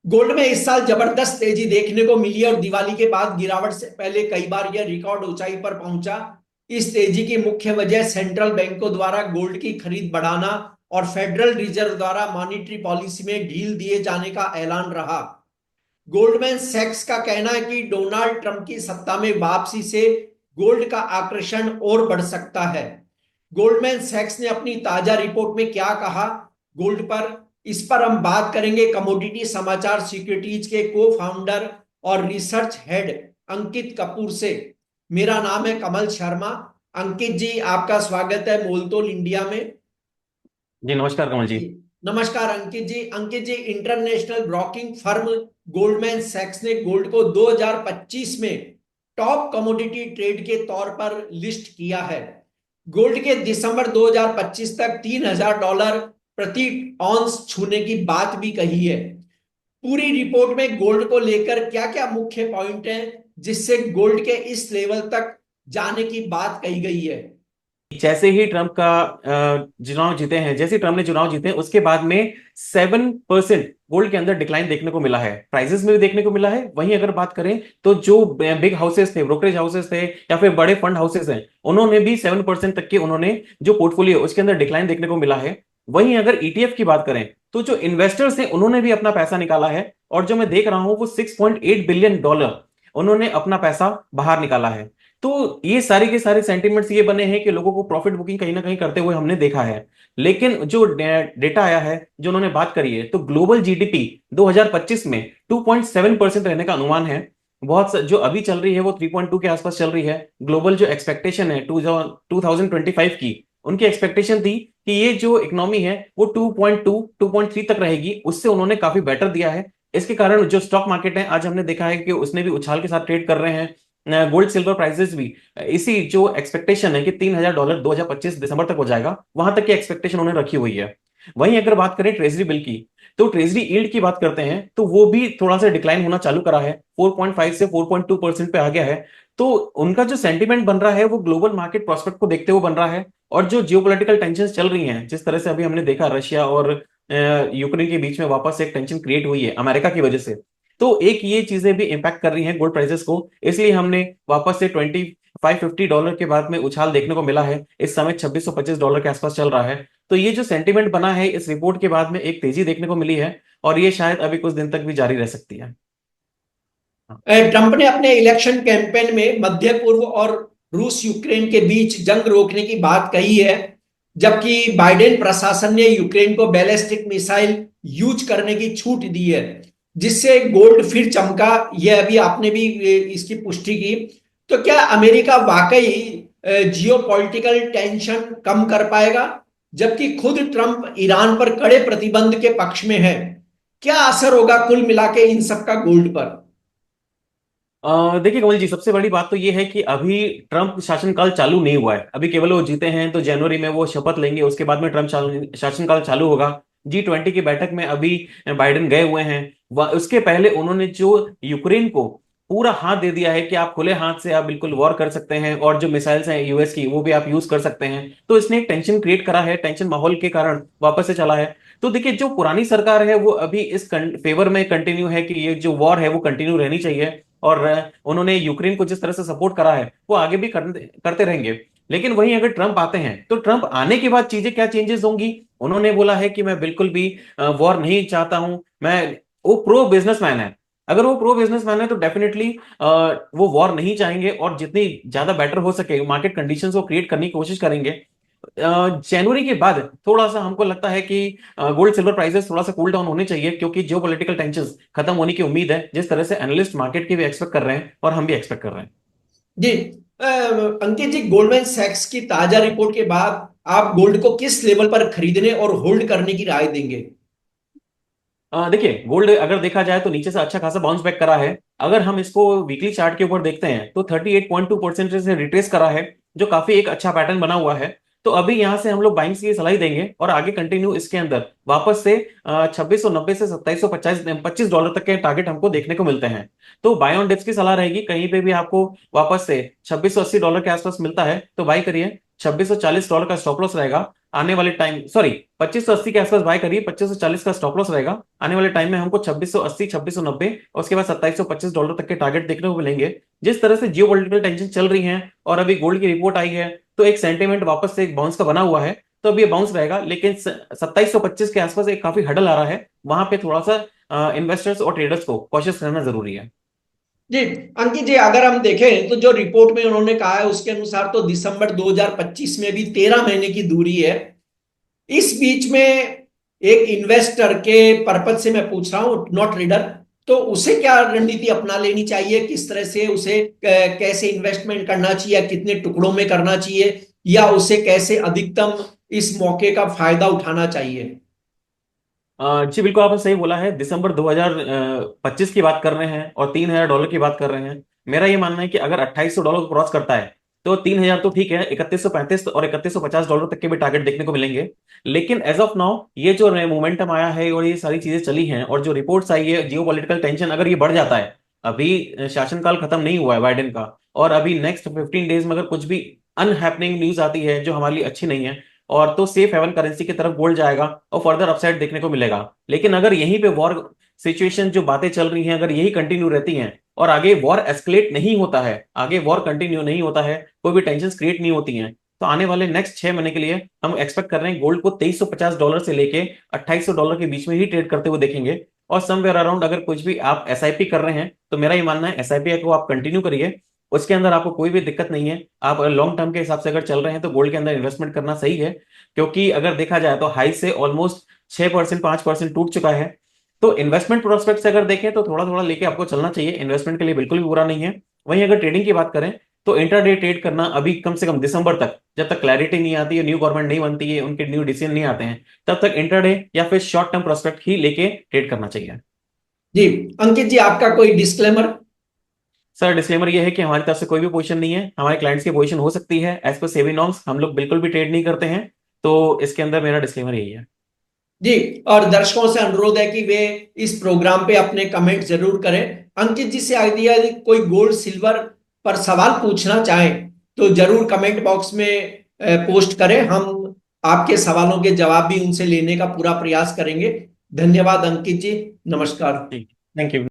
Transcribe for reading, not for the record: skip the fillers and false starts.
Gold में इस साल जबरदस्त तेजी देखने को मिली और दिवाली के बाद गिरावट से पहले कई बार यह रिकॉर्ड ऊंचाई पर पहुंचा। इस तेजी की मुख्य वजह सेंट्रल बैंकों द्वारा गोल्ड की खरीद बढ़ाना और फेडरल रिजर्व द्वारा मॉनेटरी पॉलिसी में ढील दिए जाने का ऐलान रहा। गोल्डमैन सैक्स का कहना है कि डोनाल्ड ट्रंप की सत्ता में वापसी से गोल्ड का आकर्षण और बढ़ सकता है। गोल्डमैन सैक्स ने अपनी ताजा रिपोर्ट में क्या कहा गोल्ड पर, इस पर हम बात करेंगे कमोडिटी समाचार सिक्योरिटीज के को फाउंडर और रिसर्च हेड अंकित कपूर से। मेरा नाम है कमल शर्मा। अंकित जी, आपका स्वागत है मोलतोल इंडिया में। जी नमस्कार कमल जी। जी, नमस्कार अंकित जी। अंकित जी, इंटरनेशनल ब्रोकिंग फर्म गोल्डमैन सैक्स ने गोल्ड को 2025 में टॉप कमोडिटी ट्रेड के तौर पर लिस्ट किया है। गोल्ड के दिसंबर 2025 तक $3,000 प्रति ऑन्स छूने की बात भी कही है। पूरी रिपोर्ट में गोल्ड को लेकर क्या क्या मुख्य पॉइंट है जिससे गोल्ड के इस लेवल तक जाने की बात कही गई है? जैसे ही ट्रंप का चुनाव जीते हैं, जैसे ही ट्रंप ने चुनाव जीते हैं उसके बाद में 7% गोल्ड के अंदर डिक्लाइन देखने को मिला है, प्राइसेस में भी देखने को मिला है। वहीं अगर बात करें तो जो बिग हाउसेस थे, ब्रोकरेज हाउसेस थे या फिर बड़े फंड हाउसेस हैं, उन्होंने भी 7% तक के उन्होंने जो पोर्टफोलियो उसके अंदर डिक्लाइन देखने को मिला है। वहीं अगर ईटीएफ की बात करें तो जो इन्वेस्टर्स हैं उन्होंने भी अपना पैसा निकाला है, और जो मैं देख रहा हूं वो $6.8 बिलियन उन्होंने अपना पैसा बाहर निकाला है। तो ये सारे के सारे सेंटिमेंट्स ये बने हैं कि लोगों को प्रॉफिट बुकिंग कहीं ना कहीं करते हुए हमने देखा है। लेकिन जो डेटा आया है, जो उन्होंने बात करी है, तो ग्लोबल जीडीपी 2025 में 2.7% रहने का अनुमान है। जो अभी चल रही है वो 3.2 के आसपास चल रही है। ग्लोबल जो एक्सपेक्टेशन है 2025 की, उनकी एक्सपेक्टेशन थी कि ये जो इकोनॉमी है वो 2.2 2.3 तक रहेगी, उससे उन्होंने काफी बेटर दिया है। इसके कारण जो स्टॉक मार्केट है, आज हमने देखा है कि उसने भी उछाल के साथ ट्रेड कर रहे हैं। गोल्ड सिल्वर प्राइसेस भी इसी जो एक्सपेक्टेशन है कि $3,000 2025 दिसंबर तक हो जाएगा, वहां तक की एक्सपेक्टेशन उन्होंने रखी हुई है। वहीं अगर बात करें ट्रेजरी बिल की, तो ट्रेजरी यील्ड की बात करते हैं तो वो भी थोड़ा सा डिक्लाइन होना चालू करा है, 4.5 से 4.2% पे आ गया है। तो उनका जो सेंटीमेंट बन रहा है वो ग्लोबल मार्केट प्रोस्पेक्ट को देखते हुए बन रहा है। और जो जियोपॉलिटिकल टेंशन चल रही हैं, जिस तरह से अभी हमने देखा रशिया और यूक्रेन के बीच में वापस एक टेंशन क्रिएट हुई है अमेरिका की वजह से, तो एक ये चीजें भी इंपैक्ट कर रही हैं गोल्ड प्राइसेस को। इसलिए हमने वापस से $2550 के बाद में उछाल देखने को मिला है। इस समय $2625 के आसपास चल रहा है। तो ये जो सेंटीमेंट बना है इस रिपोर्ट के बाद में, एक तेजी देखने को मिली है, और ये शायद अभी कुछ दिन तक भी जारी रह सकती है। हाँ। ट्रंप ने अपने इलेक्शन कैंपेन में मध्य पूर्व और रूस यूक्रेन के बीच जंग रोकने की बात कही है, जबकि बाइडेन प्रशासन ने यूक्रेन को बैलिस्टिक मिसाइल यूज करने की छूट दी है, जिससे गोल्ड फिर चमका। यह अभी आपने भी इसकी पुष्टि की। तो क्या अमेरिका वाकई जियो पॉलिटिकल टेंशन कम कर पाएगा, जबकि खुद ट्रंप ईरान पर कड़े प्रतिबंध के पक्ष में है? क्या असर होगा कुल मिला के इन सब का गोल्ड पर? देखिए कमल जी, सबसे बड़ी बात तो ये है कि अभी ट्रंप शासनकाल चालू नहीं हुआ है। अभी केवल वो जीते हैं तो जनवरी में वो शपथ लेंगे, उसके बाद में ट्रंप शासनकाल चालू होगा। G20 की बैठक में अभी बाइडेन गए हुए हैं। उसके पहले उन्होंने जो यूक्रेन को पूरा हाथ दे दिया है कि आप खुले हाथ से आप बिल्कुल वॉर कर सकते हैं, और जो मिसाइल्स हैं यूएस की वो भी आप यूज कर सकते हैं। तो इसने एक टेंशन क्रिएट करा है, टेंशन माहौल के कारण वापस से चला है। तो देखिए, जो पुरानी सरकार है वो अभी इस फेवर में कंटिन्यू है कि ये जो वॉर है वो कंटिन्यू रहनी चाहिए। और उन्होंने यूक्रेन को जिस तरह से सपोर्ट करा है वो आगे भी करते रहेंगे। लेकिन वहीं अगर ट्रंप आते हैं तो ट्रंप आने के बाद चीजें क्या चेंजेस होंगी। उन्होंने बोला है कि मैं बिल्कुल भी वॉर नहीं चाहता हूं। मैं वो प्रो बिजनेसमैन है। अगर वो प्रो बिजनेसमैन है तो डेफिनेटली वो वॉर नहीं चाहेंगे, और जितनी ज्यादा बेटर हो सके मार्केट कंडीशंस को क्रिएट करने की कोशिश करेंगे। जनवरी के बाद थोड़ा सा हमको लगता है कि गोल्ड सिल्वर प्राइसेस थोड़ा सा कूल डाउन होने चाहिए, क्योंकि जियो पॉलिटिकल टेंशन खत्म होने की उम्मीद है, जिस तरह से एनालिस्ट मार्केट के भी एक्सपेक्ट कर रहे हैं और हम भी एक्सपेक्ट कर रहे हैं। जी, अंकित जी, गोल्डमैन सैक्स की ताजा रिपोर्ट के बाद आप गोल्ड को किस लेवल पर खरीदने और होल्ड करने की राय देंगे? देखिए, गोल्ड अगर देखा जाए तो नीचे से अच्छा खासा बाउंस बैक करा है। अगर हम इसको वीकली चार्ट के ऊपर देखते हैं तो 38.2% से रिट्रेस करा है, जो काफी एक अच्छा पैटर्न बना हुआ है। तो अभी यहां से हम लोग बाइंग की सलाह देंगे, और आगे कंटिन्यू इसके अंदर वापस से 2690 से 2750 $25 तक के टारगेट हमको देखने को मिलते हैं। तो बाय ऑन डिप्स की सलाह रहेगी, कहीं पे भी आपको वापस से $2680 के आसपास मिलता है तो बाई करिए। $2640 का स्टॉप लॉस रहेगा। आने वाले टाइम, सॉरी, 2580 के आसपास बाय करिए, 2540 का स्टॉप लॉस रहेगा। आने वाले टाइम में हमको 2680, 2690 और उसके बाद $2725 तक के टारगेट देखने को मिलेंगे। जिस तरह से जियो पॉलिटिकल टेंशन चल रही है और अभी गोल्ड की रिपोर्ट आई है, तो एक सेंटिमेंट वापस से एक बाउंस का बना हुआ है। तो अब ये बाउंस रहेगा, लेकिन 2725 के आसपास एक काफी हडल आ रहा है, वहां पे थोड़ा सा इन्वेस्टर्स और ट्रेडर्स को कॉशियस रहना जरूरी है। जी अंकित जी, अगर हम देखें तो जो रिपोर्ट में उन्होंने कहा है उसके अनुसार तो दिसंबर 2025 में भी 13 महीने की दूरी है। इस बीच में एक इन्वेस्टर के पर्पज से मैं पूछ रहा हूं, नॉट रीडर, तो उसे क्या रणनीति अपना लेनी चाहिए, किस तरह से उसे कैसे इन्वेस्टमेंट करना चाहिए, कितने टुकड़ों में करना चाहिए, या उसे कैसे अधिकतम इस मौके का फायदा उठाना चाहिए? जी बिल्कुल, आपने सही बोला है। दिसंबर 2025 की बात कर रहे हैं और $3000 की बात कर रहे हैं। मेरा ये मानना है कि अगर $2800 को क्रॉस करता है तो 3000 तो ठीक है, 3135 और $3150 तक के भी टारगेट देखने को मिलेंगे। लेकिन एज ऑफ नाउ ये जो मोमेंटम आया है और ये सारी चीजें चली हैं और जो रिपोर्ट्स आई है, जियो पॉलिटिकल टेंशन अगर ये बढ़ जाता है, अभी शासनकाल खत्म नहीं हुआ है बाइडेन का, और अभी नेक्स्ट 15 डेज में अगर कुछ भी अनहैपनिंग न्यूज आती है जो हमारे लिए अच्छी नहीं है, और तो सेफ हेवन करेंसी की तरफ गोल्ड जाएगा और फर्दर अपसाइड देखने को मिलेगा। लेकिन अगर यहीं पे वॉर सिचुएशन जो बातें चल रही हैं अगर यही कंटिन्यू रहती हैं और आगे वॉर एस्केलेट नहीं होता है, आगे वॉर कंटिन्यू नहीं होता है, कोई भी टेंशन क्रिएट नहीं होती हैं, तो आने वाले नेक्स्ट 6 महीने के लिए हम एक्सपेक्ट कर रहे हैं गोल्ड को $2350 से लेके $2800 के बीच में ही ट्रेड करते हुए देखेंगे। और समवेयर अराउंड अगर कुछ भी आप एसआईपी कर रहे हैं तो मेरा ये मानना है एसआईपी को आप कंटिन्यू करिए, उसके अंदर आपको कोई भी दिक्कत नहीं है। आप लॉन्ग टर्म के हिसाब से अगर चल रहे हैं तो गोल्ड के अंदर इन्वेस्टमेंट करना सही है, क्योंकि अगर देखा जाए तो हाई से ऑलमोस्ट 6%, 5% टूट चुका है। तो इन्वेस्टमेंट प्रोस्पेक्ट से अगर देखें तो थोड़ा थोड़ा लेके आपको चलना चाहिए, इन्वेस्टमेंट के लिए बिल्कुल भी बुरा नहीं है। वहीं अगर ट्रेडिंग की बात करें तो इंट्राडे ट्रेड करना अभी कम से कम दिसंबर तक, जब तक क्लैरिटी नहीं आती है, न्यू गवर्नमेंट नहीं बनती है, उनके न्यू डिसीजन नहीं आते हैं, तब तक इंट्राडे या फिर शॉर्ट टर्म प्रोस्पेक्ट ही लेके ट्रेड करना चाहिए। जी अंकित जी, आपका कोई डिस्क्लेमर? सर डिस्क्लेमर ये है कि हमारी तरफ से कोई भी पोजीशन नहीं है, हमारे क्लाइंट्स की पोजीशन हो सकती है एज पर सेबी नॉर्म्स, हम लोग बिल्कुल भी ट्रेड नहीं करते हैं। तो इसके अंदर मेरा डिस्क्लेमर यही है। जी, और दर्शकों से अनुरोध है कि वे इस प्रोग्राम पे अपने कमेंट जरूर करें। अंकित जी से आइडिया, कोई गोल्ड सिल्वर पर सवाल पूछना चाहें तो जरूर कमेंट बॉक्स में पोस्ट करें, हम आपके सवालों के जवाब भी उनसे लेने का पूरा प्रयास करेंगे। धन्यवाद अंकित जी, नमस्कार। ठीक, थैंक यू।